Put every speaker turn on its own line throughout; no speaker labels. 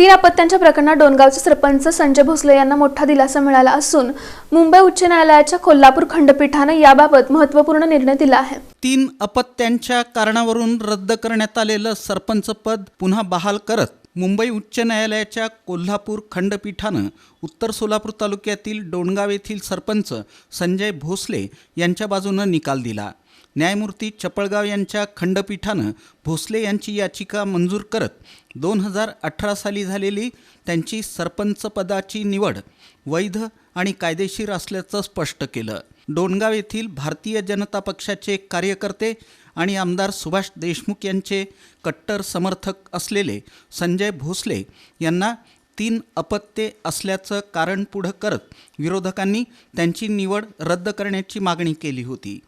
तीन अपत्यांच्या प्रकरणात डोणगावचे सरपंच संजय भोसले यांना मोठा दिलासा मिळाला असून मुंबई उच्च न्यायालयाच्या कोल्हापूर खंडपीठाने याबाबत महत्त्वपूर्ण निर्णय दिला आहे।
तीन अपत्यांच्या कारणावरून रद्द करण्यात आलेलं सरपंच पद पुन्हा बहाल करत मुंबई उच्च न्यायालयाच्या कोल्हापूर खंडपीठानं उत्तर सोलापूर तालुक्यातील डोणगाव येथील सरपंच संजय भोसले यांच्या बाजूनं निकाल दिला। न्यायमूर्ती चपळगाव यांच्या खंडपीठानं भोसले यांची याचिका मंजूर करत 2018 साली झालेली त्यांची सरपंच पदाची निवड वैध आणि कायदेशीर असल्याचं स्पष्ट केलं। डोणगाव येथील भारतीय जनता पक्षाचे कार्यकर्ते आणि आमदार सुभाष देशमुख यांचे कट्टर समर्थक असलेले संजय भोसले यांना 3 अपत्ये असल्याचं कारण पुढं करत विरोधकांनी त्यांची निवड रद्द करण्याची मागणी केली होती।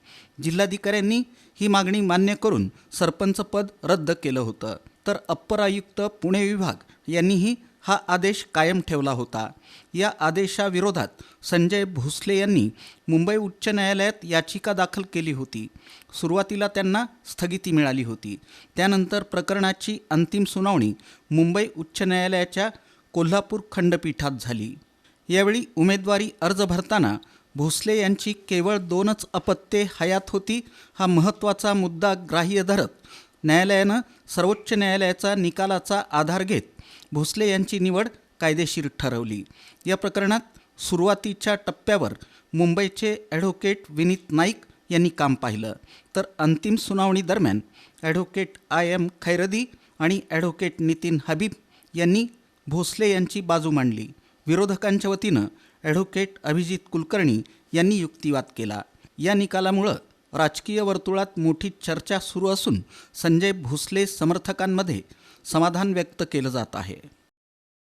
जिल्हाधिकाऱ्यांनी ही मागणी मान्य करून सरपंच पद रद्द केलं होतं, तर अप्पर आयुक्त पुणे विभाग यांनीही हा आदेश कायम ठेवला होता। या आदेशाविरोधात संजय भोसले यांनी मुंबई उच्च न्यायालयात याचिका दाखल केली होती। सुरुवातीला त्यांना स्थगिती मिळाली होती, त्यानंतर प्रकरणाची अंतिम सुनावणी मुंबई उच्च न्यायालयाच्या कोल्हापूर खंडपीठात झाली। यावेळी उमेदवारी अर्ज भरताना भोसले यांची केवळ 2च अपत्ये हयात होती हा महत्त्वाचा मुद्दा ग्राह्य धरत न्यायालयानं सर्वोच्च न्यायालयाचा निकालाचा आधार घेत भोसले यांची निवड कायदेशीर ठरवली। या प्रकरणात सुरुवातीच्या टप्प्यावर मुंबईचे ॲडव्होकेट विनीत नाईक यांनी काम पाहिलं, तर अंतिम सुनावणी दरम्यान ॲडव्होकेट IM खैरदी आणि ॲडव्होकेट नितीन हबीब यांनी भोसले यांची बाजू मांडली। विरोधकांच्या वतीनं ॲडव्होकेट अभिजित कुलकर्णी यांनी युक्तिवाद केला। या निकालामुळं राजकीय वर्तुळात मोठी चर्चा सुरू असून संजय भोसले समर्थकांमध्ये समाधान व्यक्त केलं जात आहे।